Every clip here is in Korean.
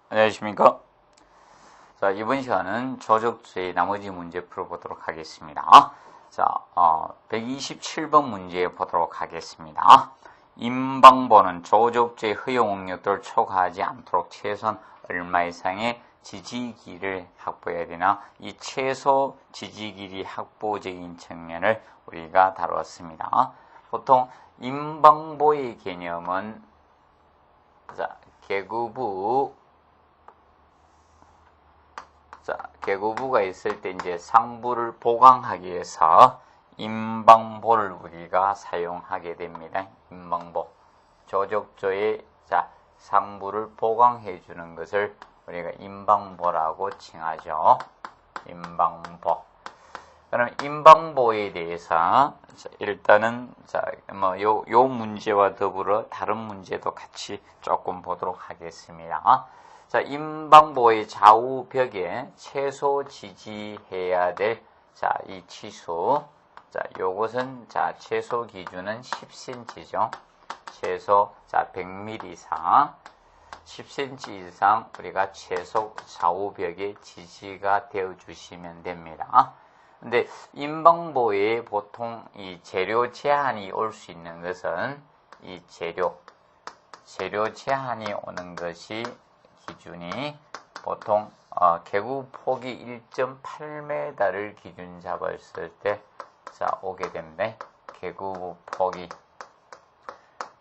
안녕하십니까? 자, 이번 시간은 조적조의 나머지 문제 풀어보도록 하겠습니다. 자, 127번 문제 보도록 하겠습니다. 임방보는 조적조의 허용 응력도를 초과하지 않도록 최소한 얼마 이상의 지지기를 확보해야 되나? 이 최소 지지길이 확보적인 측면을 우리가 다루었습니다. 보통 임방보의 개념은 계구부가 있을 때 이제 상부를 보강하기 위해서 임방보를 우리가 사용하게 됩니다. 임방보. 조적조의 상부를 보강해 주는 것을 우리가 임방보라고 칭하죠. 임방보. 그럼 임방보에 대해서 일단은 요 문제와 더불어 다른 문제도 같이 조금 보도록 하겠습니다. 자, 임방보의 좌우벽에 최소 지지해야 될 이 치수. 요것은 최소 기준은 10cm죠. 최소 100mm 이상 10cm 이상 우리가 최소 좌우벽에 지지가 되어 주시면 됩니다. 근데 임방보에 보통 이 재료 제한이 올 수 있는 것은 이 재료 제한이 오는 것이 기준이 보통 계구 폭이 1.8m를 기준 잡았을 때 오게 됩니다. 계구 폭이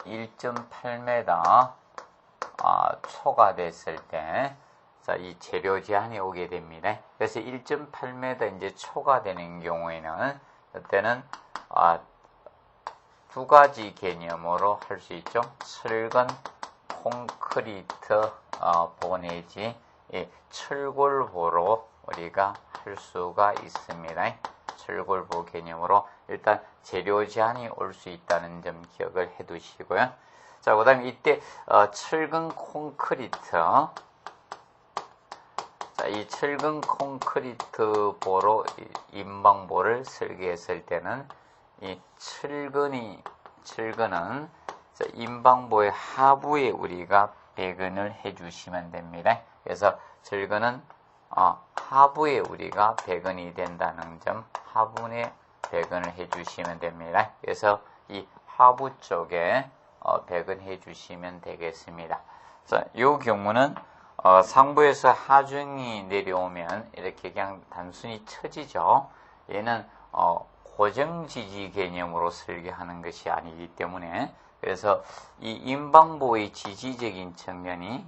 1.8m 초과됐을 때 이 재료 제한이 오게 됩니다. 그래서 1.8m 이제 초과되는 경우에는 그때는 두 가지 개념으로 할 수 있죠. 철근 콘크리트 보내지 철골보로 우리가 할 수가 있습니다. 철골보 개념으로 일단 재료 제한이 올 수 있다는 점 기억을 해 두시고요. 자, 그 다음에 이때 철근 콘크리트 이 철근 콘크리트 보로 임방보를 설계했을 때는 이 철근은 임방보의 하부에 우리가 배근을 해주시면 됩니다. 그래서 철근은 하부에 우리가 배근이 된다는 점, 하부에 배근을 해주시면 됩니다. 그래서 이 하부 쪽에 배근해 주시면 되겠습니다. 자, 이 경우는 상부에서 하중이 내려오면 이렇게 그냥 단순히 처지죠. 얘는 고정지지 개념으로 설계하는 것이 아니기 때문에 그래서 이 임방보의 지지적인 측면이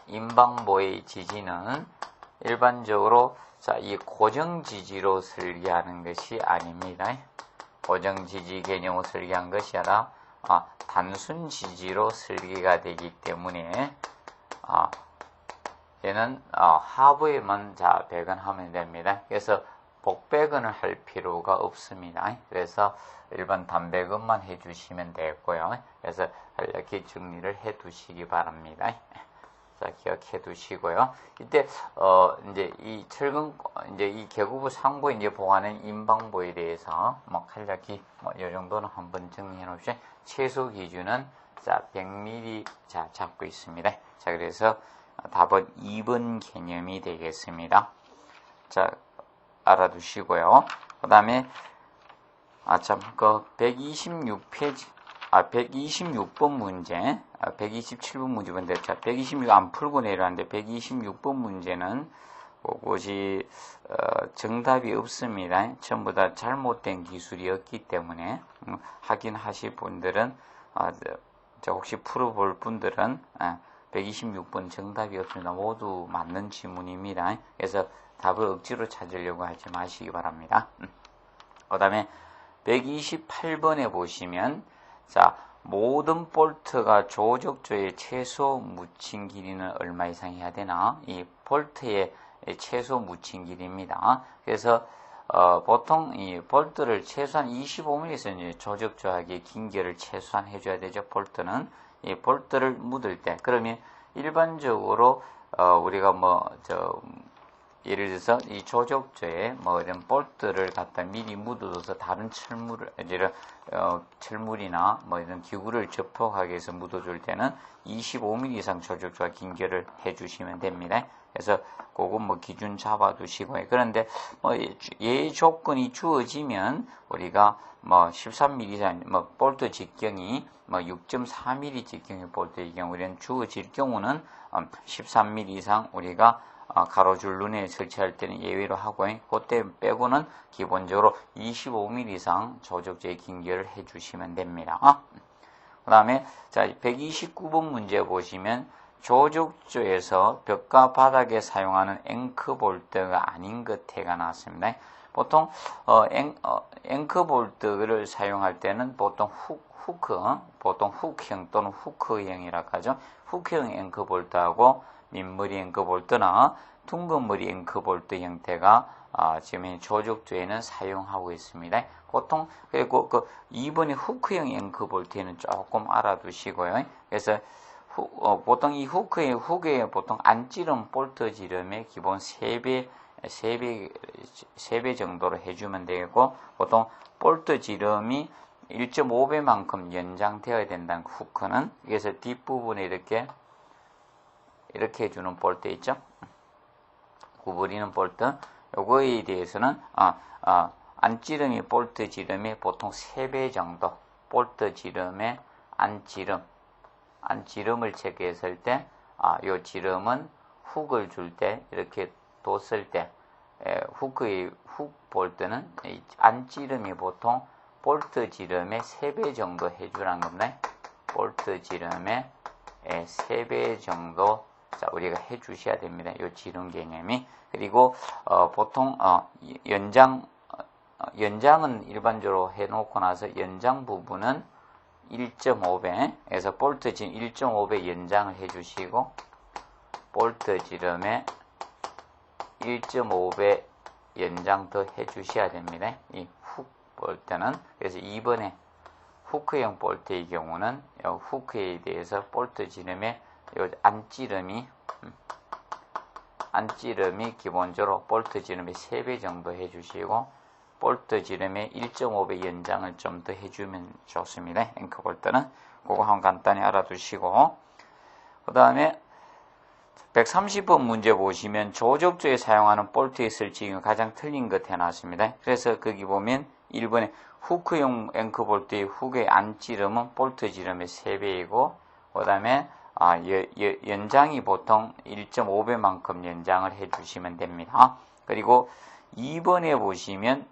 임방보의 지지는 일반적으로 이 고정지지로 설계하는 것이 아닙니다. 고정지지 개념으로 설계한 것이 아니라 단순 지지로 설계가 되기 때문에 얘는 하부에만 배근하면 됩니다. 그래서 복배근을 할 필요가 없습니다. 그래서 일반 단배근만 해주시면 되고요. 그래서 이렇게 정리를 해 두시기 바랍니다. 자, 기억해 두시고요. 이때 이제 이 철근 이제 이 계구부 상부에 이제 보관하는 임방보에 대해서 간략히 이 정도는 한번 정리해 놓으시죠. 최소 기준은 100mm 잡고 있습니다. 자, 그래서 답은 2번 개념이 되겠습니다. 자, 알아두시고요. 그다음에 126페이지 126번 문제, 127번 문제인데, 126 안 풀고 내려왔는데, 126번 문제는 그것이 정답이 없습니다. 전부 다 잘못된 기술이었기 때문에 확인하실 분들은 혹시 풀어볼 분들은 126번 정답이 없습니다. 모두 맞는 지문입니다. 그래서 답을 억지로 찾으려고 하지 마시기 바랍니다. 그 다음에 128번에 보시면 모든 볼트가 조적조의 최소 묻힌 길이는 얼마 이상 해야 되나? 이 볼트의 최소 묻힌 길이입니다. 그래서 보통 이 볼트를 최소한 25mm에서 이제 조적조하게 긴 결을 최소한 해줘야 되죠. 볼트는 이 볼트를 묻을 때 그러면 일반적으로 우리가 예를 들어서 이 조적조에 뭐 이런 볼트를 갖다 미리 묻어둬서 다른 철물이나 뭐 이런 기구를 접촉하게 해서 묻어줄 때는 25mm 이상 조적조와 긴결을 해주시면 됩니다. 그래서 그거 뭐 기준 잡아두시고요. 그런데 뭐 예 조건이 주어지면 우리가 뭐 13mm 이상 뭐 볼트 직경이 뭐 6.4mm 직경의 볼트의 경우에는 주어질 경우는 13mm 이상 우리가 가로줄 눈에 설치할 때는 예외로 하고 그때 빼고는 기본적으로 25mm 이상 조적조의 긴결을 해주시면 됩니다. 그 다음에 자 129번 문제 보시면 조적조에서 벽과 바닥에 사용하는 앵커볼트가 아닌 것해가 나왔습니다. 보통 앵커볼트를 사용할 때는 보통 보통 훅형 또는 후크형이라고 하죠. 훅형 앵커볼트하고 민머리 앵커볼트나 둥근머리 앵커볼트 형태가 지금 조적조에는 사용하고 있습니다. 보통 그리고 그 2번의 후크형 앵커볼트는 조금 알아두시고요. 그래서 보통 이 훅에 보통 안찌름 볼트 지름의 기본 3배 정도로 해주면 되고, 보통 볼트 지름이 1.5배만큼 연장되어야 된다는 후크는, 그래서 뒷부분에 이렇게 해주는 볼트 있죠? 구부리는 볼트. 요거에 대해서는, 안찌름이 볼트 지름의 보통 3배 정도, 볼트 지름의 안지름을 체크했을 때, 요 지름은 훅을 줄 때, 이렇게 뒀을 때, 훅 볼트는 안지름이 보통 볼트 지름의 3배 정도 해주라는 겁니다. 볼트 지름의 3배 정도, 자, 우리가 해주셔야 됩니다. 요 지름 개념이. 그리고, 보통, 연장은 일반적으로 해놓고 나서 연장 부분은 1.5배에서 볼트 지름 1.5배 연장을 해주시고 볼트 지름에 1.5배 연장 더 해주셔야 됩니다. 이 훅 볼트는 그래서 2번에 후크형 볼트의 경우는 후크에 대해서 볼트 지름에 요 안지름이 기본적으로 볼트 지름의 3배 정도 해주시고 볼트 지름의 1.5배 연장을 좀 더 해주면 좋습니다. 앵커 볼트는 그거 한번 간단히 알아두시고 그 다음에 130번 문제 보시면 조적조에 사용하는 볼트의 설치가 가장 틀린 것 해놨습니다. 그래서 거기 보면 1번에 후크용 앵커 볼트의 훅의 안지름은 볼트 지름의 3배이고 그 다음에 연장이 보통 1.5배만큼 연장을 해주시면 됩니다. 그리고 2번에 보시면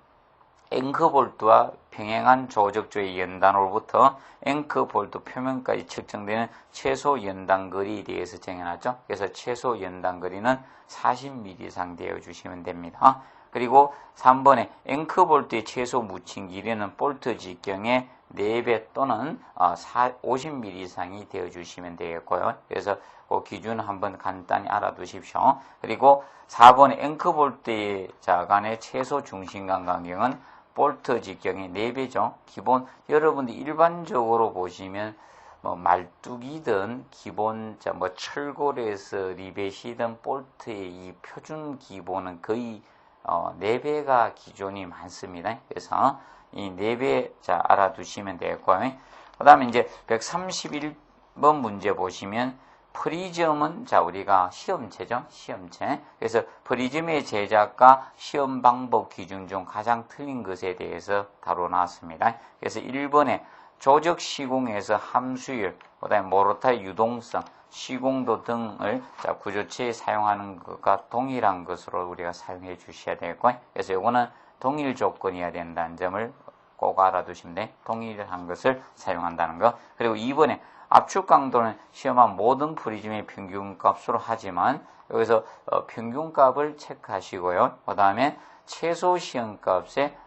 앵커볼트와 평행한 조적조의 연단으로부터 앵커볼트 표면까지 측정되는 최소 연단거리에 대해서 정해놨죠. 그래서 최소 연단거리는 40mm 이상 되어주시면 됩니다. 그리고 3번에 앵커볼트의 최소 묻힌 길이는 볼트 직경의 4배 또는 50mm 이상이 되어주시면 되겠고요. 그래서 그 기준 한번 간단히 알아두십시오. 그리고 4번에 앵커볼트의 간의 최소 중심간 간격은 볼트 직경의 4배죠. 기본 여러분들 일반적으로 보시면 뭐 말뚝이든 기본 뭐 철골에서 리벳이든 볼트의 이 표준 기본은 거의 4배가 기존이 많습니다. 그래서 이 4배 알아두시면 되겠고요. 그 다음에 이제 131번 문제 보시면 프리즘은 우리가 시험체죠. 시험체. 그래서 프리즘의 제작과 시험 방법 기준 중 가장 틀린 것에 대해서 다뤄놨습니다. 그래서 1번에 조적 시공에서 함수율, 그 다음에 모로타의 유동성, 시공도 등을 구조체에 사용하는 것과 동일한 것으로 우리가 사용해 주셔야 되고요. 그래서 이거는 동일 조건이어야 된다는 점을 꼭 알아두시면 돼요. 동일한 것을 사용한다는 거. 그리고 2번에 압축 강도는 시험한 모든 프리즘의 평균값으로 하지만 여기서 평균값을 체크하시고요. 그 다음에 최소 시험값의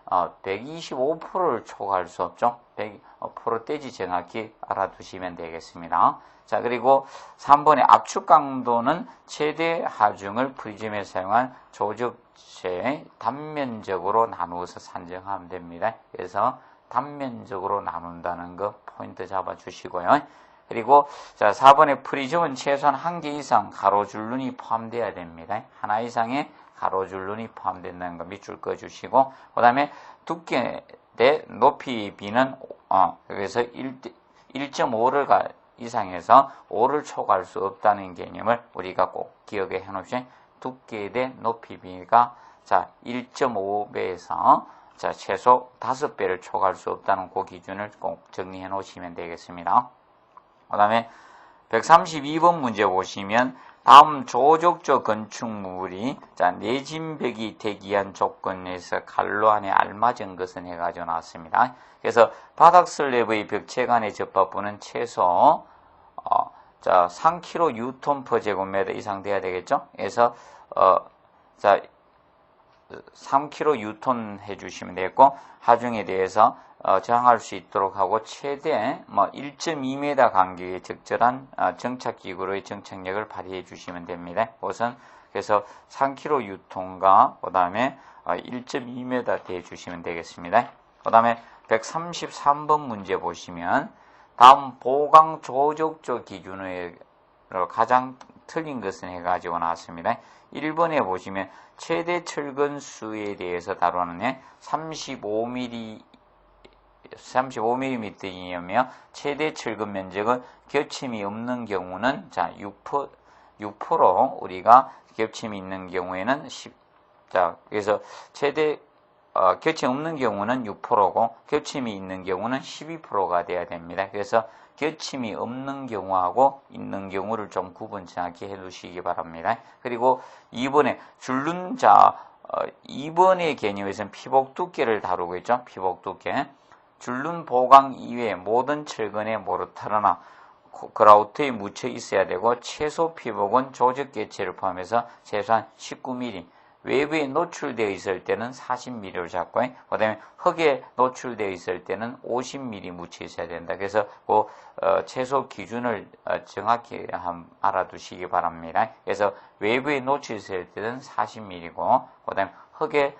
125%를 초과할 수 없죠. 100%대지 정확히 알아두시면 되겠습니다. 자, 그리고 3번의 압축 강도는 최대 하중을 프리즘에 사용한 조적체의 단면적으로 나누어서 산정하면 됩니다. 그래서 단면적으로 나눈다는 거 포인트 잡아주시고요. 그리고 자, 4번에 프리즘은 최소한 1개 이상 가로줄눈이 포함되어야 됩니다. 하나 이상의 가로줄눈이 포함된다는 거 밑줄 그어주시고, 그 다음에 두께 대 높이 비는 그래서 1.5를 이상해서 5를 초과할 수 없다는 개념을 우리가 꼭 기억에 해놓으시면, 두께 대 높이 비가 자 1.5배에서 자 최소 5배를 초과할 수 없다는 그 기준을 꼭 정리해 놓으시면 되겠습니다. 그 다음에 132번 문제 보시면 다음 조족조 건축물이 자 내진벽이 대기한 조건에서 갈로 안에 알맞은 것은 해가지고 나왔습니다. 그래서 바닥 슬랩의 벽체 간의 접합부는 최소 자 3kg 뉴턴/제곱미터 이상 돼야 되겠죠. 그래서 자 3kg 뉴턴 해주시면 되겠고, 하중에 대해서 저항할 수 있도록 하고 최대 1.2m 간격의 적절한 정착기구로의 정착력을 발휘해 주시면 됩니다. 우선 그래서 3kg 뉴턴과 그 다음에 1.2m 대 주시면 되겠습니다. 그 다음에 133번 문제 보시면 다음 보강 조족조 기준으로 가장 틀린 것은 해가지고 나왔습니다. 1번에 보시면 최대 철근 수에 대해서 다루는 35mm이며 최대 철근 면적은 겹침이 없는 경우는 자 6% 우리가 겹침이 있는 경우에는 자 그래서 최대 겹침 없는 경우는 6%고 겹침이 있는 경우는 12%가 돼야 됩니다. 그래서 겹침이 없는 경우하고 있는 경우를 좀 구분 정확히 해 두시기 바랍니다. 그리고 2번에 줄눈자 2번의 개념에서는 피복 두께를 다루고 있죠. 피복 두께. 줄눈 보강 이외에 모든 철근에 모르타르나 그라우트에 묻혀 있어야 되고, 최소 피복은 조적 개체를 포함해서 최소한 19mm, 외부에 노출되어 있을 때는 40mm로 잡고, 그 다음에 흙에 노출되어 있을 때는 50mm 묻혀 있어야 된다. 그래서 그 최소 기준을 정확히 알아두시기 바랍니다. 그래서 외부에 노출되어 있을 때는 40mm고, 그 다음에 흙에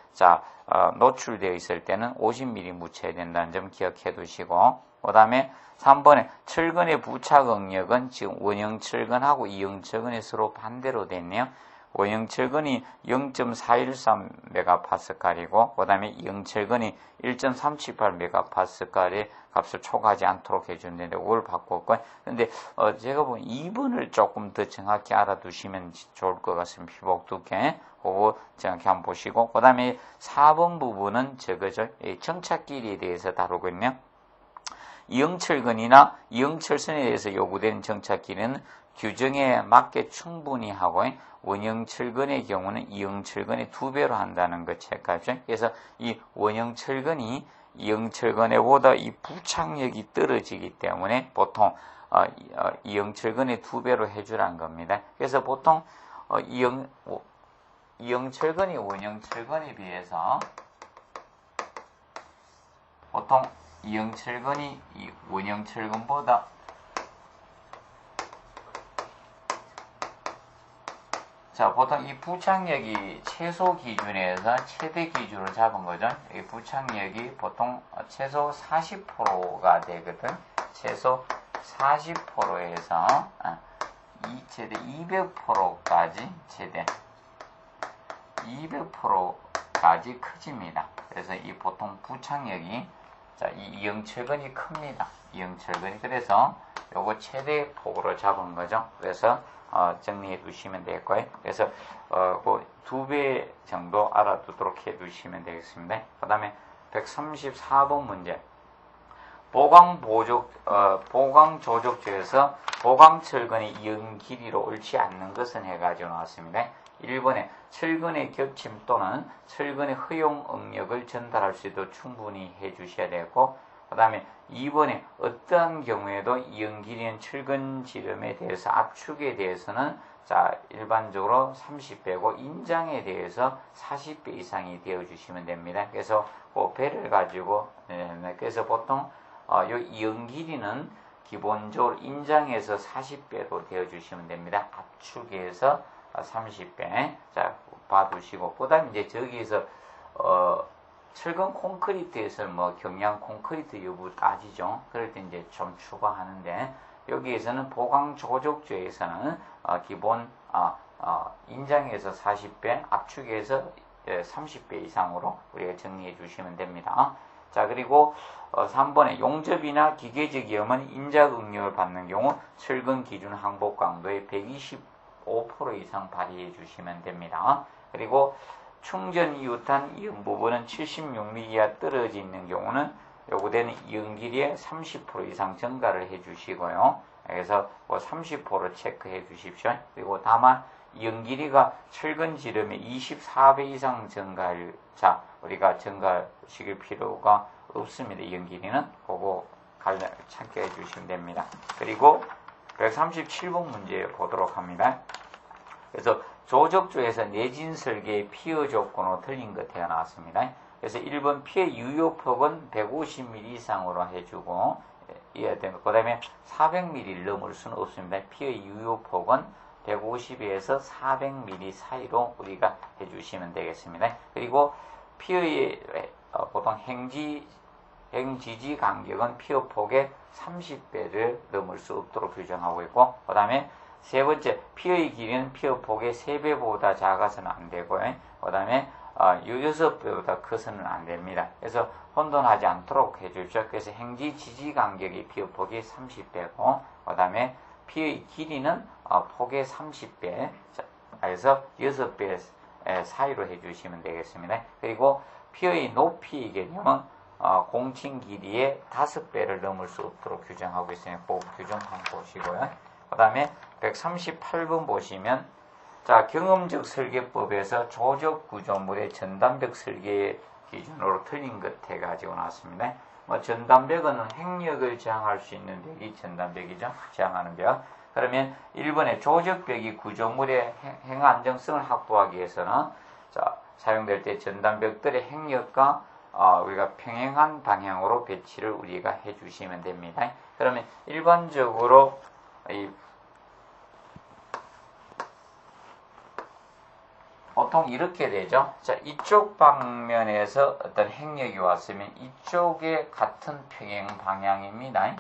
노출되어 있을 때는 50mm 묻혀야 된다는 점 기억해 두시고, 그 다음에 3번에 철근의 부착 응력은 지금 원형 철근하고 이형 철근이 서로 반대로 됐네요. 원형 철근이 0.413MPa이고 그 다음에 이형 철근이 1.378MPa의 값을 초과하지 않도록 해주는데 그걸 바꿨고, 근데 제가 보면 2번을 조금 더 정확히 알아두시면 좋을 것 같습니다. 피복 두께 그거 정확히 한번 보시고, 그 다음에 4번 부분은 저거죠. 정착길에 대해서 다루고 있네요. 이형철근이나 이형철선에 대해서 요구되는 정착기는 규정에 맞게 충분히 하고, 원형철근의 경우는 이형철근의 2배로 한다는 것 체크하십시오. 그래서 이 원형철근이 이형철근보다 이 부착력이 떨어지기 때문에 보통 이형철근의 2배로 해주라는 겁니다. 그래서 보통 이형철근이 원형철근에 비해서 보통 이형철근이 이 원형철근보다 자, 보통 이 부착력이 최소 기준에서 최대 기준으로 잡은 거죠. 이 부착력이 보통 최소 40%가 되거든. 최소 40%에서 최대 200%까지 최대 200%까지 커집니다. 그래서 이 보통 부착력이 자, 이 이형철근이 큽니다. 이형철근이. 그래서 요거 최대 폭으로 잡은 거죠. 그래서 정리해 두시면 되겠고요. 그래서 그 2배 정도 알아두도록 해 두시면 되겠습니다. 그 다음에 134번 문제. 보강조족조에서 보강철근의 이형 길이로 옳지 않는 것은 해가지고 나왔습니다. 1번에 철근의 겹침 또는 철근의 허용 응력을 전달할 수 있도록 충분히 해 주셔야 되고, 그 다음에 2번에 어떠한 경우에도 이형 길이는 철근 지름에 대해서 압축에 대해서는 자 일반적으로 30배고 인장에 대해서 40배 이상이 되어 주시면 됩니다. 그래서 그 배를 가지고 그래서 보통 요 이형 길이는 기본적으로 인장에서 40배로 되어 주시면 됩니다. 압축에서 30배 자 봐두시고, 그 다음에 이제 저기에서 철근 콘크리트에서 뭐 경량 콘크리트 여부 따지죠. 그럴 때 이제 좀 추가하는데 여기에서는 보강 조적조에서는 기본 인장에서 40배, 압축에서 30배 이상으로 우리가 정리해 주시면 됩니다. 자, 그리고 3번에 용접이나 기계적 위험은 인자 응용을 받는 경우 철근 기준 항복 강도의 125% 이상 발휘해 주시면 됩니다. 그리고 충전 이후탄 이은 부분은 76mm 이하 떨어져 있는 경우는 요구되는 이은 길이의 30% 이상 증가를 해 주시고요. 그래서 30% 체크해 주십시오. 그리고 다만 이은 길이가 철근 지름의 24배 이상 증가할, 자, 우리가 증가시킬 필요가 없습니다. 이은 길이는 그거 참고해 주시면 됩니다. 그리고 137번 문제 보도록 합니다. 그래서 조적조에서 내진 설계의 피해 조건으로 틀린 것이 나왔습니다. 그래서 1번 피해 유효폭은 150mm 이상으로 해주고, 그 다음에 400mm를 넘을 수는 없습니다. 피해 유효폭은 150에서 400mm 사이로 우리가 해주시면 되겠습니다. 그리고 피해의 보통 행지지 간격은 피해폭의 30배를 넘을 수 없도록 규정하고 있고, 그 다음에 세 번째, 피해의 길이는 피해폭의 3배보다 작아서는 안 되고요. 그 다음에 6배보다 커서는 안 됩니다. 그래서 혼돈하지 않도록 해주십시오. 그래서 행지 지지 간격의 피해폭이 30배고, 그 다음에 피해의 길이는 폭의 30배, 그래서 6배 사이로 해주시면 되겠습니다. 그리고 피해의 높이의 개념은 공칭 길이의 5배를 넘을 수 없도록 규정하고 있으니 그 규정 한번 보시고요. 그 다음에 138번 보시면, 자, 경험적 설계법에서 조적 구조물의 전단벽 설계 기준으로 틀린 것 해가지고 나왔습니다. 전단벽은 행력을 저항할 수 있는 벽이 전단벽이죠. 저항하는 벽. 그러면 1번에 조적벽이 구조물의 행안정성을 확보하기 위해서는, 자, 사용될 때 전단벽들의 행력과 우리가 평행한 방향으로 배치를 우리가 해주시면 됩니다. 그러면 일반적으로 보통 이렇게 되죠. 자, 이쪽 방면에서 어떤 행력이 왔으면 이쪽에 같은 평행 방향입니다.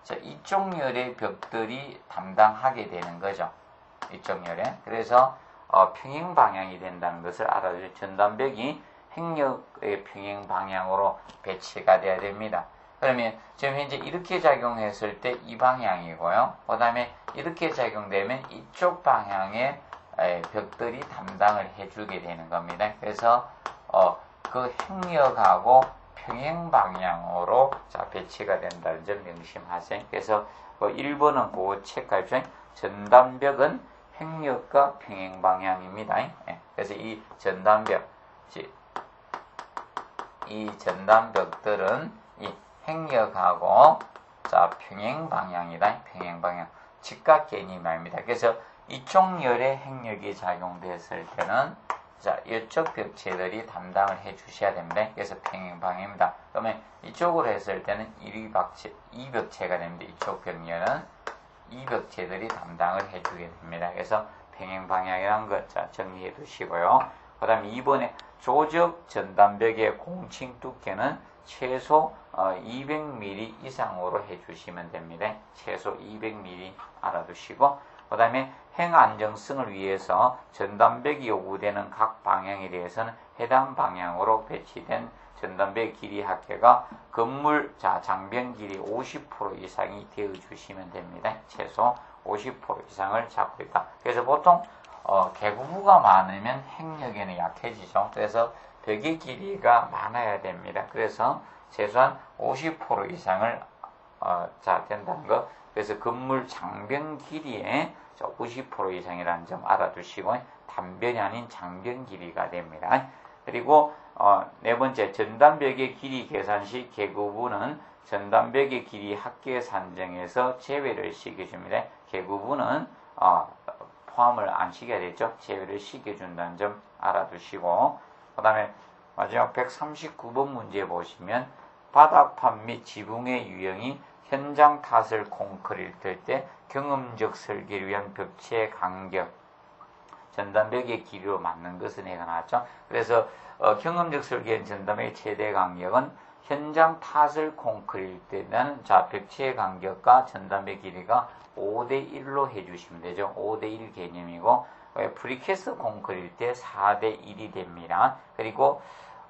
자, 이쪽 열의 벽들이 담당하게 되는 거죠. 이쪽 열에. 그래서 평행 방향이 된다는 것을 알아주세요. 전단벽이 행력의 평행 방향으로 배치가 돼야 됩니다. 그러면 지금 현재 이렇게 작용했을 때 이 방향이고요. 그 다음에 이렇게 작용되면 이쪽 방향에 벽들이 담당을 해주게 되는 겁니다. 그래서 그 행력하고 평행 방향으로 자 배치가 된다는 점 명심하세요. 그래서 1번은 그거 체크하십시오. 전단벽은 행력과 평행 방향입니다. 그래서 이 전단벽들은 이 행력하고 자 평행 방향이다. 평행 방향. 직각 개념입니다. 그래서 이쪽 열에 행력이 작용됐을 때는 자 이쪽 벽체들이 담당을 해 주셔야 됩니다. 그래서 평행 방향입니다. 그러면 이쪽으로 했을 때는 이 벽체가 됩니다. 이쪽 벽열은 이 벽체들이 담당을 해 주게 됩니다. 그래서 평행 방향이라는 것 자 정리해 두시고요. 그 다음에 2번에 조적 전단벽의 공칭 두께는 최소 200mm 이상으로 해주시면 됩니다. 최소 200mm 알아두시고, 그 다음에 행안정성을 위해서 전단벽이 요구되는 각 방향에 대해서는 해당 방향으로 배치된 전단벽 길이 합계가 건물 장변 길이 50% 이상이 되어주시면 됩니다. 최소 50% 이상을 잡고 있다. 그래서 보통 개구부가 많으면 행력에는 약해지죠. 그래서 벽의 길이가 많아야 됩니다. 그래서 최소한 50% 이상을 된다는 것. 그래서 건물 장변 길이의 50% 이상이라는 점 알아두시고 단변이 아닌 장변 길이가 됩니다. 그리고 네 번째 전단벽의 길이 계산 시 개구부는 전단벽의 길이 합계 산정에서 제외를 시켜줍니다. 개구부는 포함을 안 시켜야 되죠. 제외를 시켜준다는 점 알아두시고, 그 다음에 마지막 139번 문제 보시면 바닥판 및 지붕의 유형이 현장 타설 콘크리트일 때 경험적 설계를 위한 벽체 간격 전단벽의 길이로 맞는 것은 해가 나왔죠. 그래서 경험적 설계는 전단벽의 최대 간격은 현장 탓을 콘크리트는 자, 벽체의 간격과 전담배 길이가 5대1로 해주시면 되죠. 5대1 개념이고, 프리캐스트 콘크리트에 4대1이 됩니다. 그리고,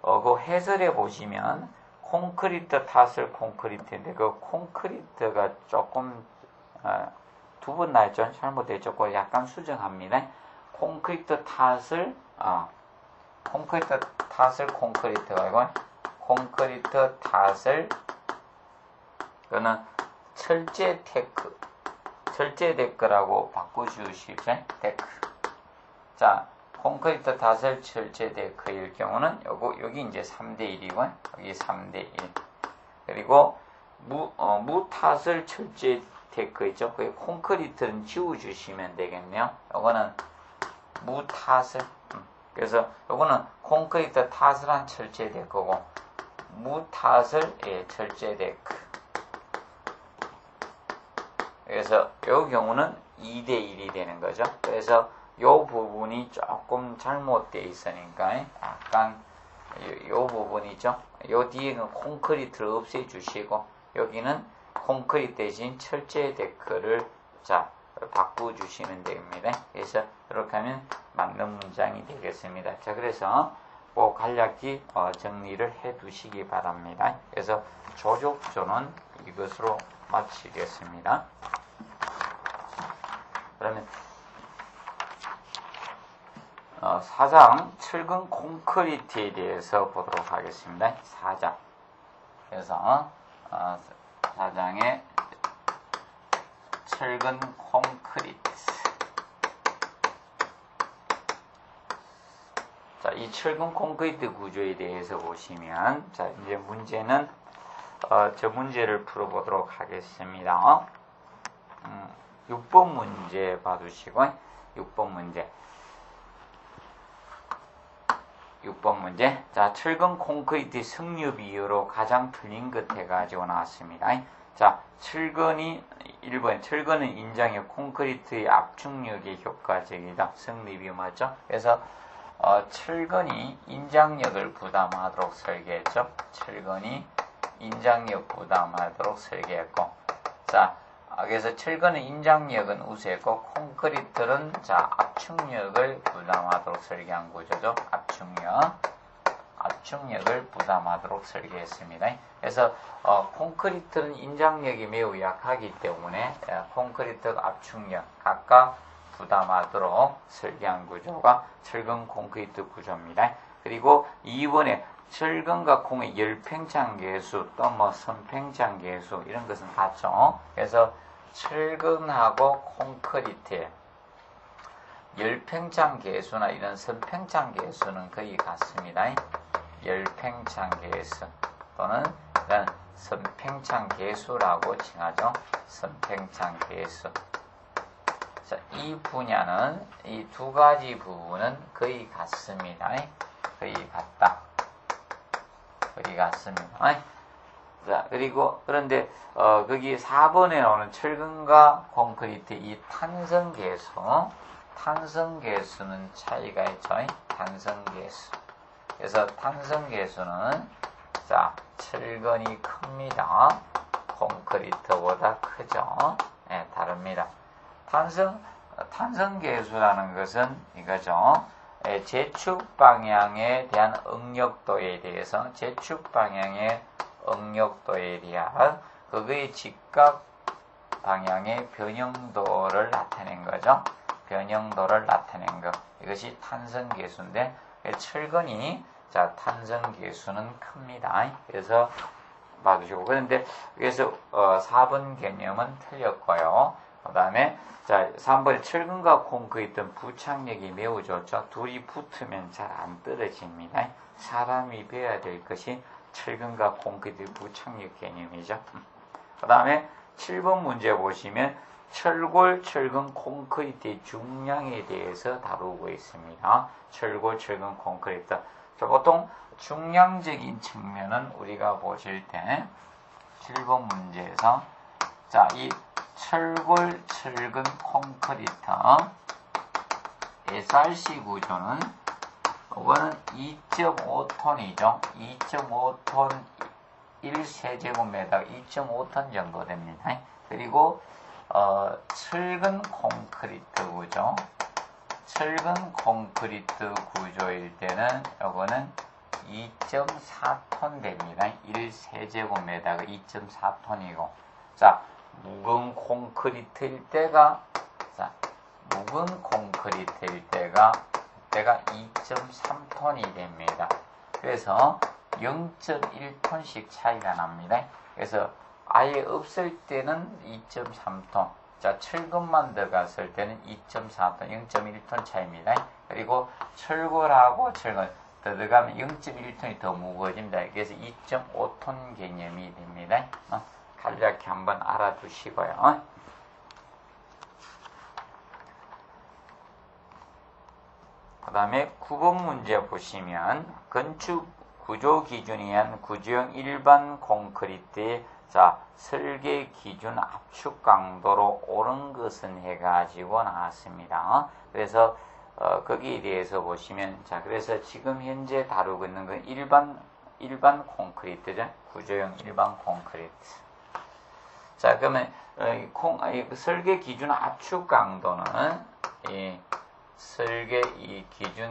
그 해설해 보시면, 콘크리트 탓을 콘크리트인데, 그 콘크리트가 조금, 두 번 나왔죠. 잘못됐죠. 그거 약간 수정합니다. 콘크리트 탓을 콘크리트가 아니고, 콘크리트 탓을, 그거는 철제 데크라고 바꿔주십시오. 데크. 자, 콘크리트 탓을 철제 데크일 경우는 여기 이제 3대1이고, 여기 3대1. 그리고 무 탓을 철제 데크 있죠? 그 콘크리트는 지워주시면 되겠네요. 요거는 무 탓을, 그래서 요거는 콘크리트 탓을 한 철제 데크고, 무 탓을, 철제 데크. 그래서 요 경우는 2대1이 되는 거죠. 그래서 요 부분이 조금 잘못되어 있으니까 약간 요 부분이죠. 요 뒤에는 콘크리트를 없애주시고 여기는 콘크리트 대신 철제 데크를 바꿔주시면 됩니다. 그래서 이렇게 하면 맞는 문장이 되겠습니다. 자, 그래서 꼭 간략히 정리를 해 두시기 바랍니다. 그래서 조족조는 이것으로 마치겠습니다. 그러면 4장 철근 콘크리트에 대해서 보도록 하겠습니다. 4장. 그래서 4장의 철근 콘크리트. 자, 이 철근 콘크리트 구조에 대해서 보시면, 자, 이제 문제는, 저 문제를 풀어보도록 하겠습니다. 6번 문제 봐두시고, 6번 문제. 자, 철근 콘크리트 승류 비율로 가장 틀린 것 해가지고 나왔습니다. 자, 1번, 철근은 인장형 콘크리트의 압축력이 효과적이다. 승류 비율 맞죠? 그래서, 철근이 인장력을 부담하도록 설계했죠. 철근이 인장력 부담하도록 설계했고, 자, 그래서 철근의 인장력은 우수했고, 콘크리트는 압축력을 부담하도록 설계한 구조죠. 압축력을 부담하도록 설계했습니다. 그래서 콘크리트는 인장력이 매우 약하기 때문에 콘크리트 압축력 각각 부담하도록 설계한 구조가 철근 콘크리트 구조입니다. 그리고 2번에 철근과 콩의 열팽창 계수 또 선팽창 계수 이런 것은 같죠. 그래서 철근하고 콘크리트의 열팽창 계수나 이런 선팽창 계수는 거의 같습니다. 열팽창 계수 또는 이런 선팽창 계수라고 칭하죠. 선팽창 계수. 자, 이 분야는 이 두 가지 부분은 거의 같습니다. 거의 같습니다. 자, 그리고 그런데 거기 4번에 나오는 철근과 콘크리트 이 탄성 계수는 차이가 있죠. 탄성 계수. 그래서 탄성 계수는 철근이 큽니다. 콘크리트보다 크죠. 네, 다릅니다. 탄성 계수라는 것은 이거죠. 제축 방향에 대한 응력도에 대해서 그거의 직각 방향의 변형도를 나타낸 거죠. 변형도를 나타낸 것. 이것이 탄성 계수인데 철근이 탄성 계수는 큽니다. 그래서 봐주시고 그런데 그래서 4번 개념은 틀렸고요. 그 다음에 3번에 철근과 콘크리트는 부착력이 매우 좋죠. 둘이 붙으면 잘 안 떨어집니다. 사람이 배워야 될 것이 철근과 콘크리트 부착력 개념이죠. 그 다음에 7번 문제 보시면 철골, 철근, 콘크리트의 중량에 대해서 다루고 있습니다. 철골, 철근, 콘크리트. 보통 중량적인 측면은 우리가 보실 때 7번 문제에서 이 철골, 철근, 콘크리트 SRC 구조는 이거는 2.5톤이죠. 2.5톤 1세제곱미터가 2.5톤 정도 됩니다. 그리고 철근 콘크리트 구조, 철근 콘크리트 구조일 때는 요거는 2.4톤 됩니다. 1세제곱미터가 2.4톤이고, 자, 묵은 콘크리트일 때가, 자, 묵은 콘크리트일 때가 2.3톤이 됩니다. 그래서 0.1톤씩 차이가 납니다. 그래서 아예 없을 때는 2.3톤, 자, 철근만 들어갔을 때는 2.4톤, 0.1톤 차이입니다. 그리고 철골하고 철근 들어가면 0.1톤이 더 무거워집니다. 그래서 2.5톤 개념이 됩니다. 간략히 한번 알아두시고요. 그 다음에 9번 문제 보시면 건축 구조 기준에 의한 구조형 일반 콘크리트의 자, 설계 기준 압축 강도로 옳은 것은 해가지고 나왔습니다. 그래서 거기에 대해서 보시면, 자, 그래서 지금 현재 다루고 있는 건 일반 콘크리트죠. 구조형 일반 콘크리트. 자, 그러면 설계 기준 압축 강도는 설계 기준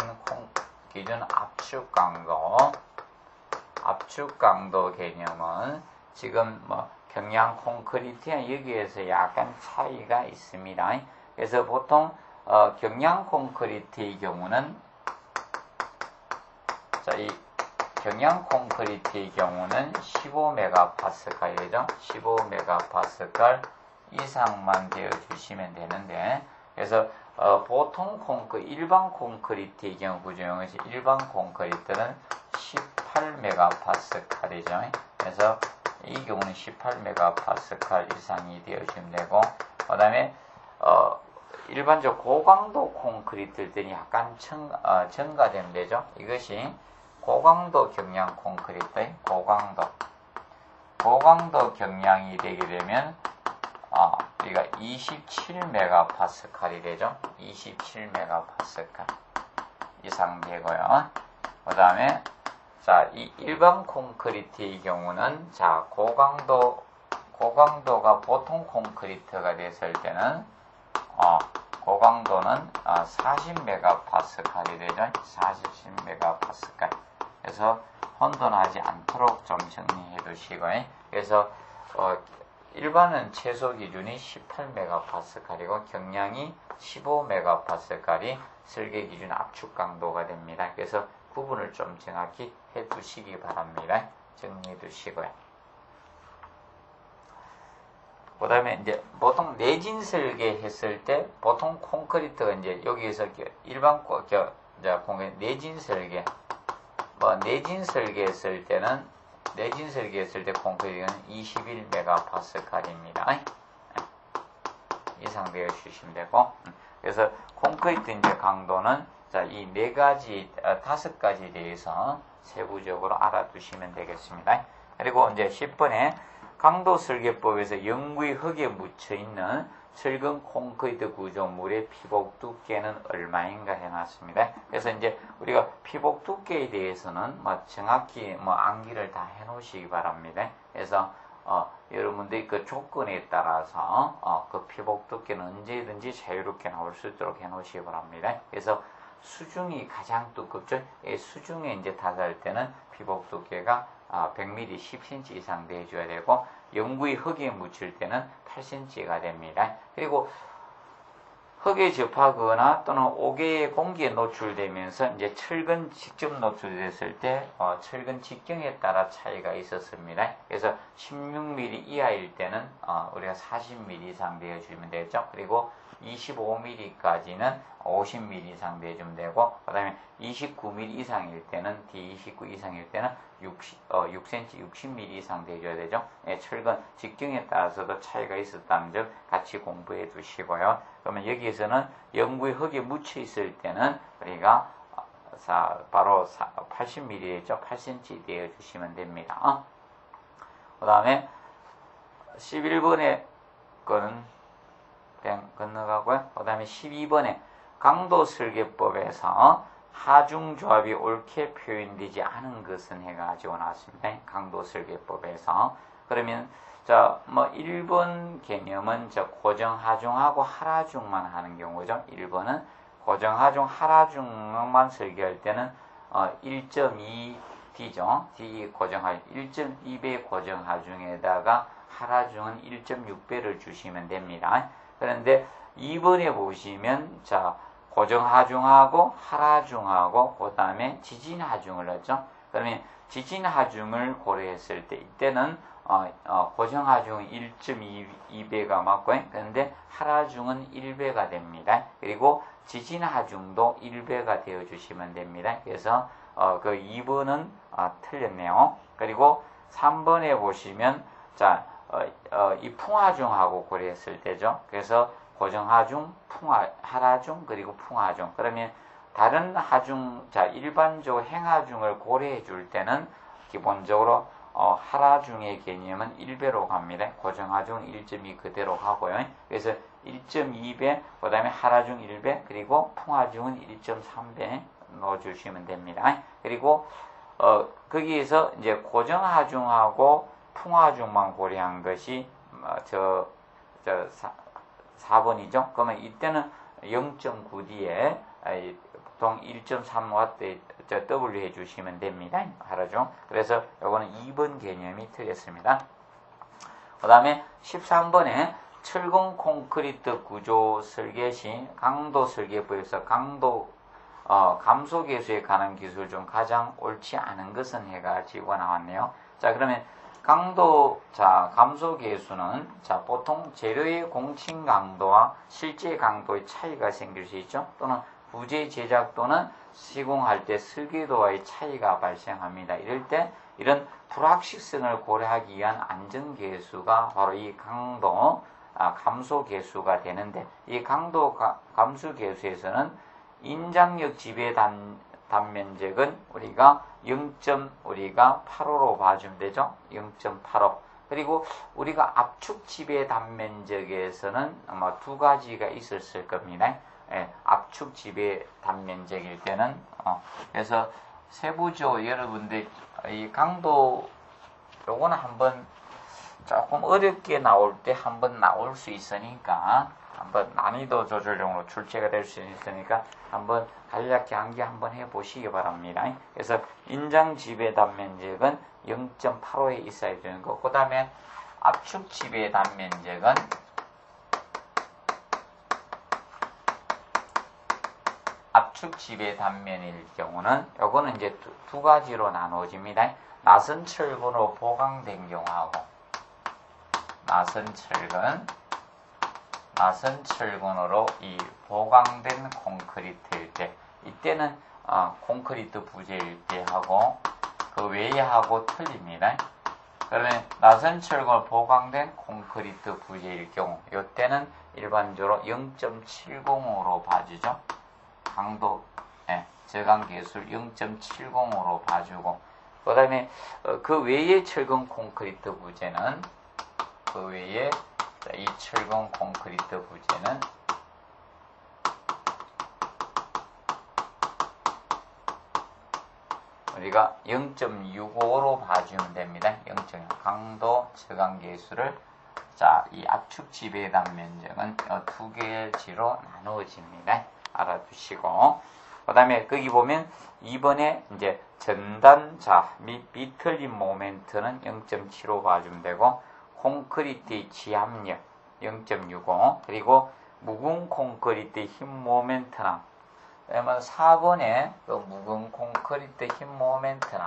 압축 강도 개념은 지금 경량 콘크리트와 여기에서 약간 차이가 있습니다. 그래서 보통 경량 콘크리트의 경우는, 자, 이 경량 콘크리트의 경우는 15메가파스칼이죠. 15메가파스칼 이상만 되어 주시면 되는데, 그래서 보통 일반 콘크리트의 경우 구조형에서 일반 콘크리트는 18메가파스칼이죠. 그래서 이 경우는 18메가파스칼 이상이 되어주면 되고, 그 다음에 일반적 고강도 콘크리트일 때는 약간 증가되면 되죠. 이것이 고강도 경량 콘크리트의 고강도 경량이 되게 되면 우리가 27메가파스칼이 되죠. 27메가파스칼 이상 되고요. 그 다음에 자, 이 일반 콘크리트의 경우는, 자, 고강도가 보통 콘크리트가 됐을 때는 고강도는 40메가파스칼이 되죠. 40메가파스칼. 그래서 혼돈하지 않도록 좀 정리해 두시고요. 그래서 일반은 최소 기준이 18메가파스칼이고 경량이 15메가파스칼이 설계 기준 압축 강도가 됩니다. 그래서 구분을 좀 정확히 해 두시기 바랍니다. 정리해 두시고요. 그 다음에 이제 보통 내진 설계 했을 때 보통 콘크리트가 이제 여기에서 일반 내진 설계, 내진 설계 했을 때는 콘크리트는 21메가파스칼입니다. 이상 되어 주시면 되고, 그래서 콘크리트 이제 강도는, 자, 이 네 가지, 5가지에 대해서 세부적으로 알아두시면 되겠습니다. 그리고 이제 10번에 강도 설계법에서 영구히 흙에 묻혀 있는 철근 콘크리트 구조물의 피복 두께는 얼마인가 해놨습니다. 그래서 이제 우리가 피복 두께에 대해서는 정확히 암기를 다 해놓으시기 바랍니다. 그래서 여러분들이 그 조건에 따라서 그 피복 두께는 언제든지 자유롭게 나올 수 있도록 해놓으시기 바랍니다. 그래서 수중이 가장 두껍죠. 수중에 이제 다할 때는 피복 두께가 100mm 10cm 이상 돼줘야 되고, 영구히 흙에 묻힐 때는 8cm가 됩니다. 그리고 흙에 접하거나 또는 옥외의 공기에 노출되면서 이제 철근 직접 노출됐을 때 철근 직경에 따라 차이가 있었습니다. 그래서 16mm 이하일 때는 우리가 40mm 이상 되어주면 되죠. 그리고 25mm까지는 50mm 이상 되어주면 되고, 그 다음에 29mm 이상일 때는, D29 이상일 때는 6cm, 60mm 이상 되어줘야 되죠. 철근 직경에 따라서도 차이가 있었다는 점 같이 공부해 두시고요. 그러면 여기에서는 영구히 흙에 묻혀 있을 때는 우리가 바로 80mm죠. 8cm 되어주시면 됩니다. 그 다음에 11번에 거는 그냥 건너가고요. 그 다음에 12번에 강도 설계법에서 하중조합이 옳게 표현되지 않은 것은 해가지고 나왔습니다. 강도 설계법에서. 그러면 뭐 1번 개념은 고정 하중하고 하라중만 하는 경우죠. 1번은 고정 하중 하라중만 설계할 때는 1.2D죠. D 고정 하중 1.2배 고정 하중에다가 하라중은 1.6배를 주시면 됩니다. 그런데 2번에 보시면 고정 하중하고 하라중하고 그 다음에 지진 하중을 넣죠. 그러면 지진 하중을 고려했을 때 이때는 고정 하중은 1.2배가 맞고 그런데 하라중은 1배가 됩니다. 그리고 지진 하중도 1배가 되어 주시면 됩니다. 그래서 그 2번은 틀렸네요. 그리고 3번에 보시면 이 풍하중하고 고려했을 때죠. 그래서 고정하중, 하라중, 그리고 풍하중. 그러면 다른 하중, 일반적으로 행하중을 고려해 줄 때는 기본적으로 하라중의 개념은 1배로 갑니다. 고정하중은 1.2 그대로 가고요. 그래서 1.2배, 그 다음에 하라중 1배, 그리고 풍하중은 1.3배 넣어주시면 됩니다. 그리고 거기에서 이제 고정하중하고 풍하중만 고려한 것이 4번이죠. 그러면 이때는 0.9D에 보통 1.3W W 해주시면 됩니다. 하라중. 그래서 이거는 2번 개념이 틀렸습니다. 그 다음에 13번에 철근 콘크리트 구조 설계 시 강도 설계법에서 강도 감소 계수에 관한 기술 중 가장 옳지 않은 것은 해가지고 나왔네요. 그러면 강도, 감소 계수는, 보통 재료의 공칭 강도와 실제 강도의 차이가 생길 수 있죠. 또는 부재 제작 또는 시공할 때 설계도와의 차이가 발생합니다. 이럴 때 이런 불확실성을 고려하기 위한 안전 계수가 바로 이 강도, 감소 계수가 되는데, 이 강도 감소 계수에서는 인장력 지배 단면적은 우리가 0.85로 봐주면 되죠. 0.85. 그리고 우리가 압축 지배 단면적에서는 아마 두 가지가 있었을 겁니다. 압축 지배 단면적일 때는 그래서 세부적으로 여러분들 이 강도 요거는 한번 조금 어렵게 나올 때 한번 나올 수 있으니까 한번 난이도 조절용으로 출제가 될 수 있으니까 한번 간략히 암기 한번 해보시기 바랍니다. 그래서 인장 지배 단면적은 0.85에 있어야 되는 거. 그 다음에 압축 지배 단면적은 압축 지배 단면일 경우는 요거는 이제 두 가지로 나눠집니다. 나선 철근으로 보강된 경우하고 나선 철근으로 이 보강된 콘크리트일 때 이때는 콘크리트 부재일 때 하고 그 외에 하고 틀립니다. 그러면 나선 철근 보강된 콘크리트 부재일 경우 이때는 일반적으로 0.70으로 봐주죠. 강도 저강 계수를 0.70으로 봐주고 그 다음에 그 외의 철근 콘크리트 부재는 그 외에 이 철근 콘크리트 부재는 우리가 0.65로 봐주면 됩니다. 0.65 강도 저강 계수를 이 압축 지배 단면적은 두 개의 지로 나누어집니다. 알아두시고 그 다음에 거기 보면 2번에 이제 전단자 및 비틀림 모멘트는 0.75 봐주면 되고 콘크리트의 지압력 0.65 그리고 묵은 콘크리트의 힘 모멘트나 그러면 4번에 그 묵은 콘크리트 힘 모멘트나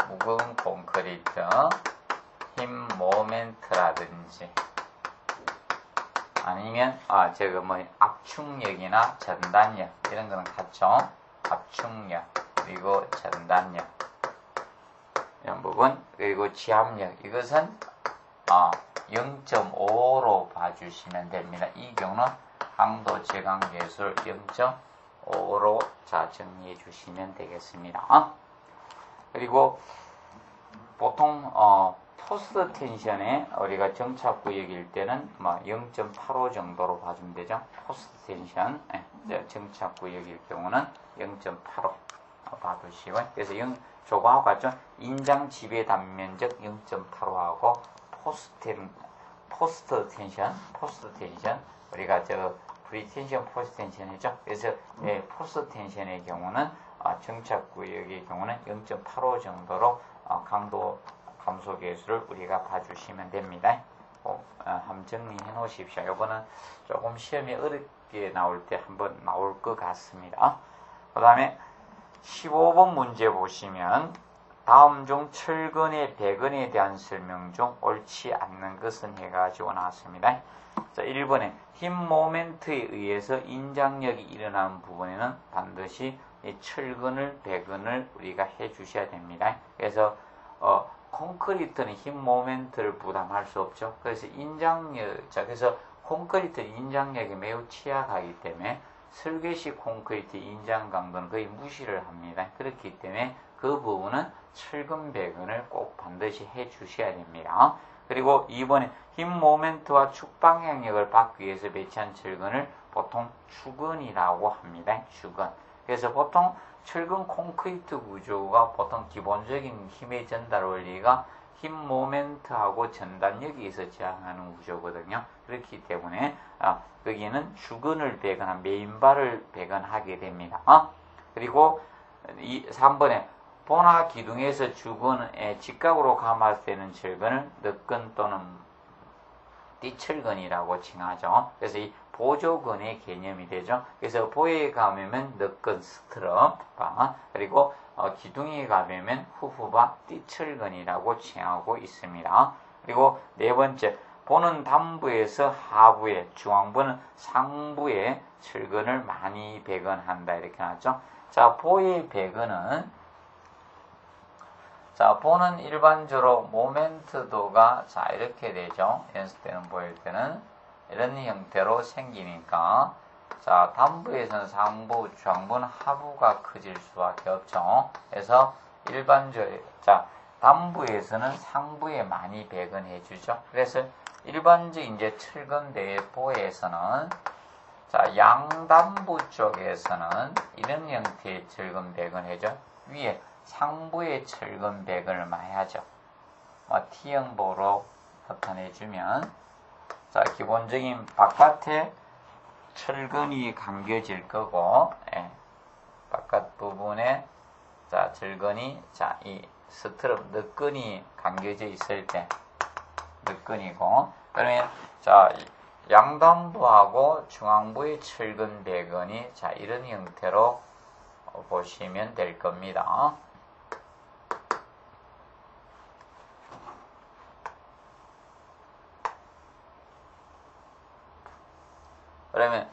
묵은 콘크리트 힘 모멘트라든지 아니면 압축력이나 전단력 이런 거는 같죠. 압축력 그리고 전단력 이런 부분 그리고 지압력 이것은 0.5로 봐주시면 됩니다. 이 경우는 강도 저강 계수를 0.5로 정리해 주시면 되겠습니다. 그리고 보통 포스트 텐션에 우리가 정착 구역일 때는 뭐 0.85 정도로 봐주면 되죠. 포스트 텐션 정착 구역일 경우는 0.85 봐두시고, 그래서 저거하고 같죠. 인장 지배 단면적 0.85하고 포스트 텐션 우리가 프리텐션 포스트 텐션이죠. 그래서 포스트 텐션의 경우는 정착 구역의 경우는 0.85 정도로 강도 감소 계수를 우리가 봐주시면 됩니다. 한번 정리해 놓으십시오. 이거는 조금 시험이 어렵게 나올 때 한번 나올 것 같습니다. 그 다음에 15번 문제 보시면 다음 중 철근의 배근에 대한 설명 중 옳지 않는 것은 해가지고 나왔습니다. 자, 1번에 힘 모멘트에 의해서 인장력이 일어나는 부분에는 반드시 이 철근을 배근을 우리가 해 주셔야 됩니다. 그래서 콘크리트는 힘 모멘트를 부담할 수 없죠. 그래서 그래서 콘크리트는 인장력이 매우 취약하기 때문에 설계식 콘크리트 인장 강도는 거의 무시를 합니다. 그렇기 때문에 그 부분은 철근 배근을 꼭 반드시 해 주셔야 됩니다. 그리고 2번에 힘 모멘트와 축 방향력을 받기 위해서 배치한 철근을 보통 축근이라고 합니다. 축근. 그래서 보통 철근 콘크리트 구조가 보통 기본적인 힘의 전달 원리가 힘 모멘트하고 전단력에 의해서 지향하는 구조거든요. 그렇기 때문에 거기는 축근을 배근한 메인바를 배근하게 됩니다. 그리고 3번에 보나 기둥에서 축근에 직각으로 감았을 때는 철근을 늑근 또는 띠철근이라고 칭하죠. 그래서 이 보조근의 개념이 되죠. 그래서 보에 감으면 늑근 스트럽 바, 그리고 기둥에 감으면 후후바 띠철근이라고 칭하고 있습니다. 그리고 네 번째, 보는 단부에서 하부에, 중앙부는 상부에 철근을 많이 배근한다 이렇게 나왔죠. 자, 보의 배근은 보는 일반적으로 모멘트도가 이렇게 되죠. 연습 때는 보일 때는 이런 형태로 생기니까 단부에서는 상부, 중앙부는 하부가 커질 수밖에 없죠. 그래서 일반적으로 단부에서는 상부에 많이 배근해 주죠. 그래서 일반적인 이제 철근 대보에서는 양단부 쪽에서는 이런 형태의 철근 배근해죠. 위에 상부의 철근 배근을 많이 하죠. T형보로 나타내주면 기본적인 바깥에 철근이 감겨질 거고, 바깥 부분에 철근이 이 스트럽 늑근이 감겨져 있을 때 늑근이고, 그러면 양단부하고 중앙부의 철근 배근이 이런 형태로 보시면 될 겁니다. 그러면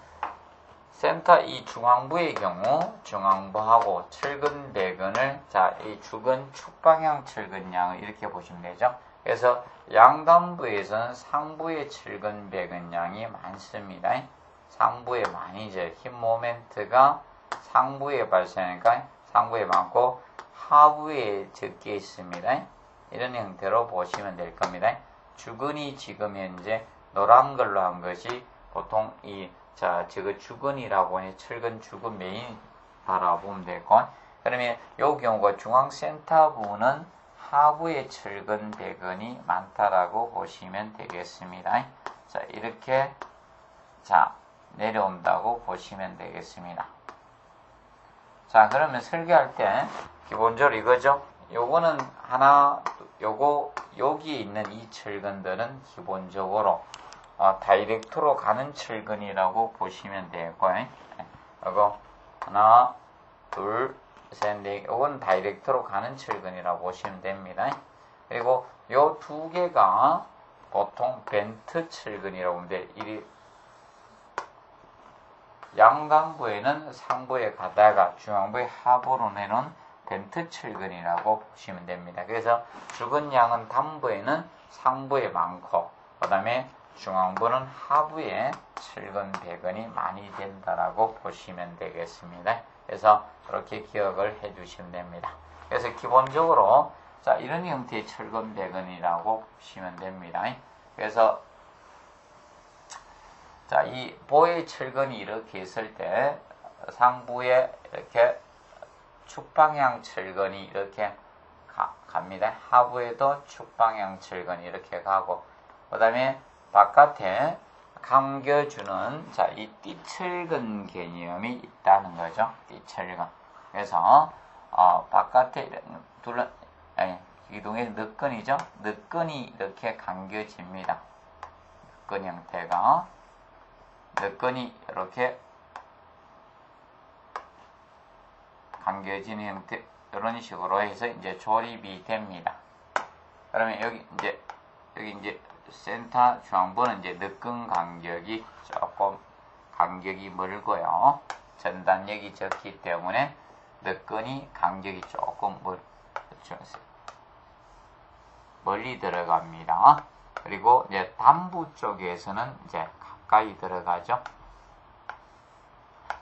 센터 이 중앙부의 경우 중앙부하고 철근 배근을 이 축은 축방향 철근량을 이렇게 보시면 되죠. 그래서 양단부에서는 상부의 철근 배근량이 많습니다. 상부에 많이 힘 모멘트가 상부에 발생하니까 상부에 많고 하부에 적게 있습니다. 이런 형태로 보시면 될 겁니다. 축은이 지금 현재 노란 걸로 한 것이 보통 저거 축근이라고 하니 철근 축근 메인 바라보면 되고, 그러면 이 경우가 중앙 센터 부분은 하부의 철근 배근이 많다라고 보시면 되겠습니다. 이렇게 내려온다고 보시면 되겠습니다. 그러면 설계할 때 기본적으로 이거죠. 요거는 여기에 있는 이 철근들은 기본적으로 다이렉트로 가는 철근이라고 보시면 되고, 이거 하나, 둘, 셋, 넷, 이건 다이렉트로 가는 철근이라고 보시면 됩니다. 그리고 요 두 개가 보통 벤트 철근이라고 하는데, 양단부에는 상부에 가다가 중앙부에 하부로 내놓은 벤트 철근이라고 보시면 됩니다. 그래서 축근량은 단부에는 상부에 많고, 그 다음에 중앙부는 하부에 철근 배근이 많이 된다라고 보시면 되겠습니다. 그래서 이렇게 기억을 해 주시면 됩니다. 그래서 기본적으로 자, 이런 형태의 철근 배근이라고 보시면 됩니다. 그래서 자, 이 보의 철근이 이렇게 있을 때 상부에 이렇게 축방향 철근이 이렇게 갑니다. 하부에도 축방향 철근이 이렇게 가고, 그 다음에 바깥에 감겨주는 자, 이 띠철근 개념이 있다는 거죠. 띠철근. 그래서 바깥에 기둥의 늑근이죠. 늑근이 이렇게 감겨집니다. 늑근 형태가 늑근이 이렇게 감겨지는 형태, 이런 식으로 해서 이제 조립이 됩니다. 그러면 여기 이제 센터 중앙부는 이제 늑근 간격이 조금 간격이 멀고요. 전단력이 적기 때문에 늑근이 간격이 조금 멀리 들어갑니다. 그리고 이제 단부 쪽에서는 이제 가까이 들어가죠.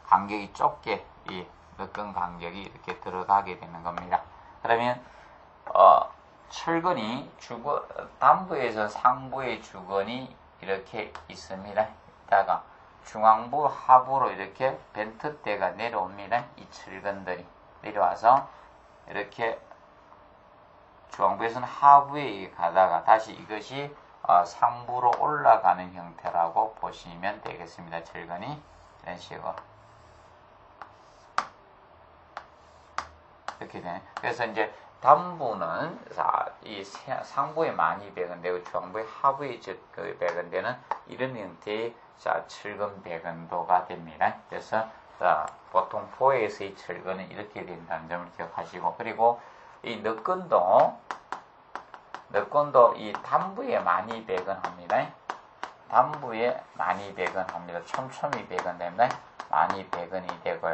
간격이 좁게 이 늑근 간격이 이렇게 들어가게 되는 겁니다. 그러면 철근이 단부에서 상부의 주근이 이렇게 있습니다. 이따가 중앙부 하부로 이렇게 벤트대가 내려옵니다. 이 철근들이 내려와서 이렇게 중앙부에서는 하부에 가다가 다시 이것이 상부로 올라가는 형태라고 보시면 되겠습니다. 철근이 이런 식으로 이렇게 되네. 그래서 이제 단부는 이 상부에 많이 배근되고 중앙부에 하부에 배근되는 이런 형태의 철근 배근도가 됩니다. 그래서 보통 포에서의 철근은 이렇게 된다는 점을 기억하시고, 그리고 이 늑근도 이 단부에 많이 배근합니다. 단부에 많이 배근합니다. 촘촘히 배근됩니다. 많이 배근이 되고요.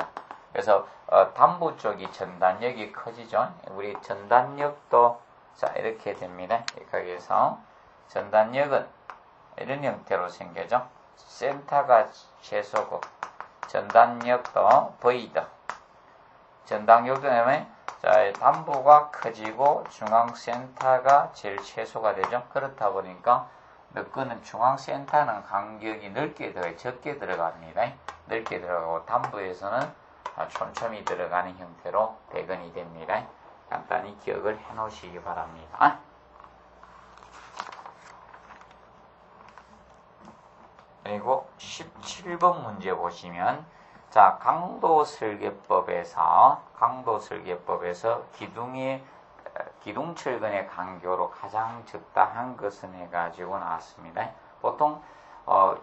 그래서 단부 쪽이 전단력이 커지죠. 우리 전단력도 이렇게 됩니다. 여기에서 전단력은 이런 형태로 생겨죠. 센터가 최소고 전단력도 V도. 전단력도 때문에 단부가 커지고 중앙 센터가 제일 최소가 되죠. 그렇다 보니까 늑근은 중앙 센터는 간격이 적게 들어갑니다. 넓게 들어가고 단부에서는 촘촘히 들어가는 형태로 배근이 됩니다. 간단히 기억을 해 놓으시기 바랍니다. 그리고 17번 문제 보시면 강도 설계법에서 기둥 철근의 간격으로 가장 적당한 것은 해가지고 나왔습니다. 보통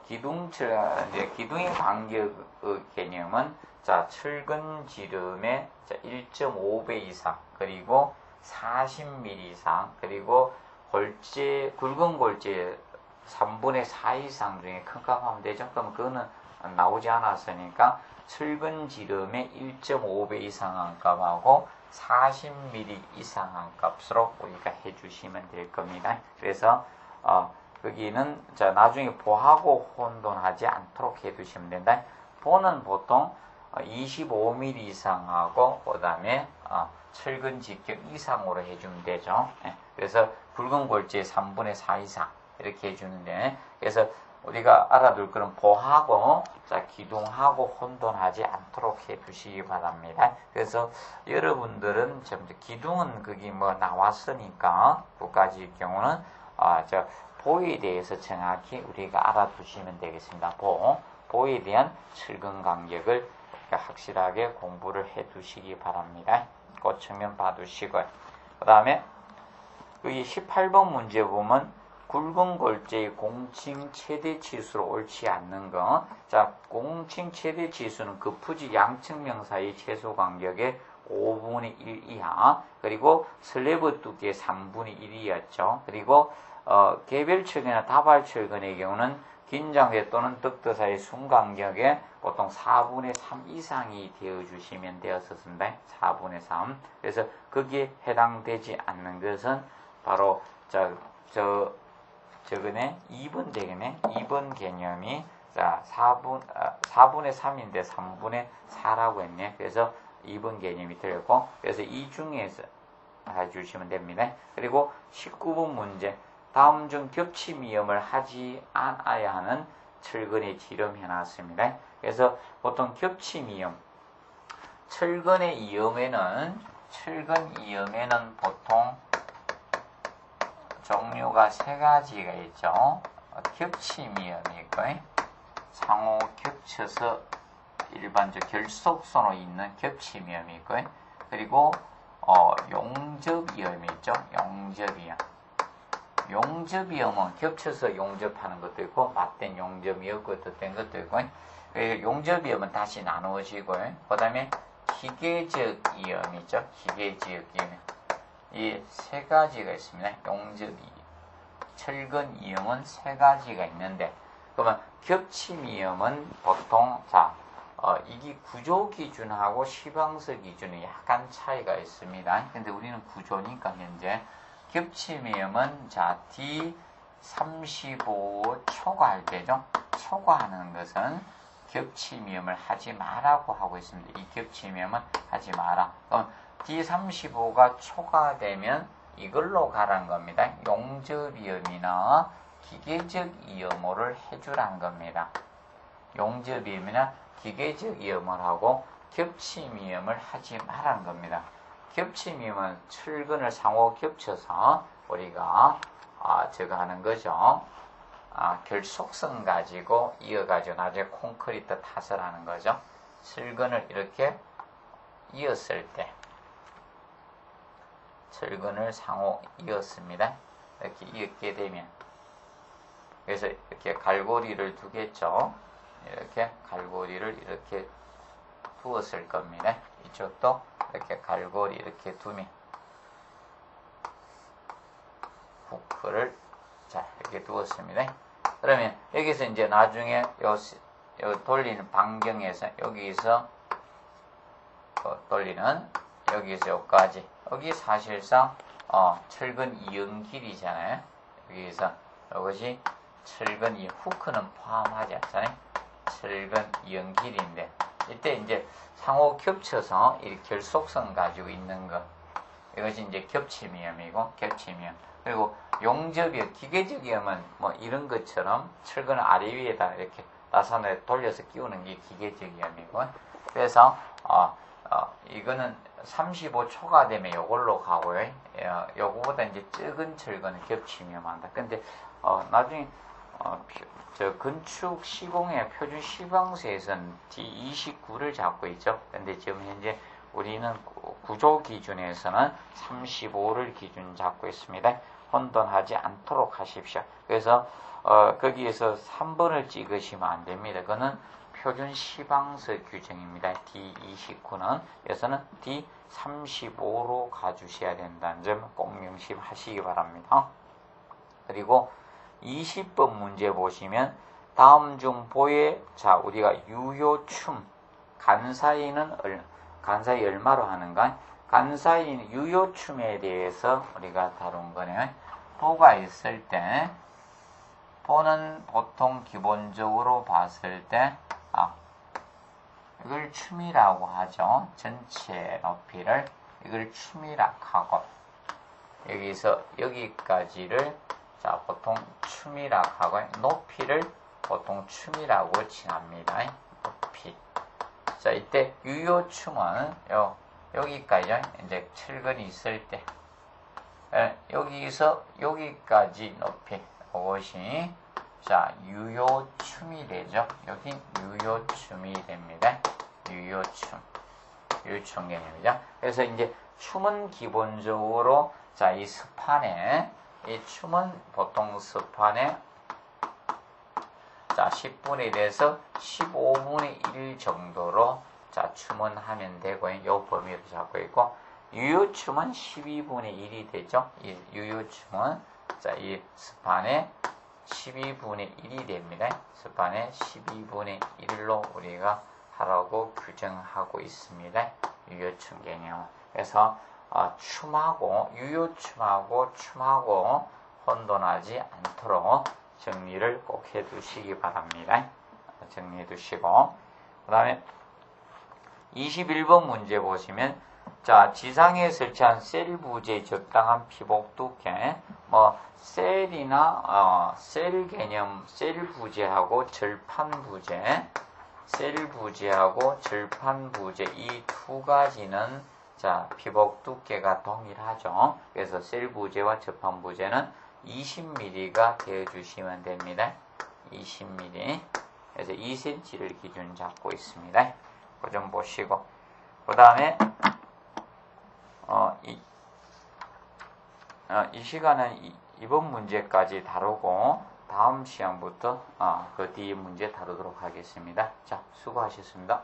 기둥의 간격 개념은 철근 지름의 1.5배 이상, 그리고 40mm 이상, 그리고 굵은 골재 3분의 4 이상 중에 큰 값하면 되죠. 그럼 그거는 나오지 않았으니까 철근 지름의 1.5배 이상한 값하고 40mm 이상한 값으로 우리가 해주시면 될 겁니다. 그래서 거기는 나중에 보하고 혼돈하지 않도록 해두시면 된다. 보는 보통 25mm 이상하고 그 다음에 철근 직경 이상으로 해주면 되죠. 그래서 굵은 골재 3분의 4 이상 이렇게 해주는데, 그래서 우리가 알아둘 거는 보하고 기둥하고 혼돈하지 않도록 해두시기 바랍니다. 그래서 여러분들은 기둥은 거기 나왔으니까 9가지의 경우는 보에 대해서 정확히 우리가 알아두시면 되겠습니다. 보에 대한 철근 간격을 확실하게 공부를 해두시기 바랍니다. 그 측면 봐두시고요. 그 다음에 여기 18번 문제 보면 굵은 골재의 공칭 최대 치수로 옳지 않는 거. 공칭 최대 치수는 그 부지 양측 명사의 최소 간격의 5분의 1 이하, 그리고 슬래브 두께의 3분의 1이었죠. 그리고 개별철근이나 다발철근의 경우는 긴장대 또는 덕터 사이 순간격에 보통 4분의 3 이상이 되어주시면 되었습니다. 4분의 3. 그래서 거기에 해당되지 않는 것은 바로 저거네 2번 되겠네. 2번 개념이 4분의 3인데 3분의 4라고 했네. 그래서 2번 개념이 들렸고, 그래서 이 중에서 해주시면 됩니다. 그리고 19번 문제. 다음 중 겹침이음을 하지 않아야 하는 철근의 지름 해놨습니다. 그래서 보통 겹침이음, 철근 이음에는 보통 종류가 세 가지가 있죠. 겹침이음이 있고, 상호 겹쳐서 일반적 결속선으로 있는 겹침이음이 있고, 그리고 용접이음이 있죠. 용접이음은 겹쳐서 용접하는 것도 있고, 맞댄 용접이음 어떤 것도 있고, 용접이음은 다시 나누어지고, 그 다음에 기계적 이음이죠. 기계적 이음. 이 세 가지가 있습니다. 용접이음. 철근 이음은 세 가지가 있는데, 그러면 겹침이음은 보통, 이게 구조 기준하고 시방서 기준이 약간 차이가 있습니다. 근데 우리는 구조니까 현재 겹침이음은 D35 초과할 때죠. 초과하는 것은 겹침이음을 하지 마라고 하고 있습니다. 이 겹침이음은 하지 마라. 그럼 D35가 초과되면 이걸로 가라는 겁니다. 용접이음이나 기계적 이음호를 해주라는 겁니다. 용접이음이나 기계적 이음을 하고 겹침이음을 하지 말라는 겁니다. 겹침이음은 철근을 상호 겹쳐서 우리가 저거 하는 거죠. 결속성 가지고 이어가지고 나중에 콘크리트 탓을 하는 거죠. 철근을 이렇게 이었을 때, 철근을 상호 이었습니다. 이렇게 이었게 되면, 그래서 이렇게 갈고리를 두겠죠. 이렇게 갈고리를 이렇게 두었을 겁니다. 이쪽도 이렇게 갈고리 이렇게 두면 후크를 이렇게 두었습니다. 그러면 여기서 이제 나중에 요 돌리는 반경에서 여기서 돌리는 여기서 여기까지, 여기 사실상 철근 이음 길이잖아요. 여기서 이것이 철근 이 후크는 포함하지 않잖아요. 철근 이음 길이인데, 이때 이제 상호 겹쳐서 이 결속성 가지고 있는 것, 이것이 이제 겹침이음이고, 겹침이음. 그리고 용접이음, 기계적 이음은 뭐 이런 것처럼 철근을 아래 위에다 이렇게 나사를 돌려서 끼우는 게 기계적 이음이고, 그래서 이거는 35 초과되면 요걸로 가고요. 요거보다 이제 적은 철근은 겹침이음 한다. 근데 나중에 저 건축 시공의 표준 시방서에서는 D29를 잡고 있죠. 근데 지금 현재 우리는 구조 기준에서는 35를 기준 잡고 있습니다. 혼돈하지 않도록 하십시오. 그래서 거기에서 3번을 찍으시면 안 됩니다. 그거는 표준 시방서 규정입니다. D29는 여기서는 D35로 가주셔야 된다는 점 꼭 명심하시기 바랍니다. 그리고 20번 문제 보시면 다음 중 보에 우리가 유효춤 간사이 얼마로 하는가? 간사이 유효춤에 대해서 우리가 다룬 거네요. 보가 있을 때, 보는 보통 기본적으로 봤을 때 이걸 춤이라고 하죠. 전체 높이를 이걸 춤이라고 하고, 여기서 여기까지를 보통 춤이라고 하고, 높이를 보통 춤이라고 칭합니다. 높이. 이때 유효춤은 여기까지요. 이제 철근이 있을 때, 여기서 여기까지 높이, 이것이 유효춤이 되죠. 여기 유효춤이 됩니다. 유효춤 개념이죠. 그래서 이제 춤은 기본적으로 이 스판에, 이 춤은 보통 스판에 10분의 1에서 15분의 1 정도로 춤은 하면 되고, 이 범위로 잡고 있고, 유효춤은 12분의 1이 되죠. 이 유효춤은 이 스판에 12분의 1이 됩니다. 스판에 12분의 1로 우리가 하라고 규정하고 있습니다. 유효춤 개념. 그래서 춤하고 유효춤하고 춤하고 혼돈하지 않도록 정리를 꼭 해두시기 바랍니다. 정리해 두시고, 그 다음에 21번 문제 보시면 자, 지상에 설치한 셀 부재의 적당한 피복 두께, 셀 개념, 셀 부재하고 절판 부재, 셀 부재하고 절판 부재 이 두 가지는 자, 피복 두께가 동일하죠. 그래서 셀 부재와 절판 부재는 20mm가 되어주시면 됩니다. 20mm. 그래서 2cm를 기준 잡고 있습니다. 그 점 보시고. 그 다음에, 이 시간은 이번 문제까지 다루고, 다음 시간부터 그 뒤에 문제 다루도록 하겠습니다. 자, 수고하셨습니다.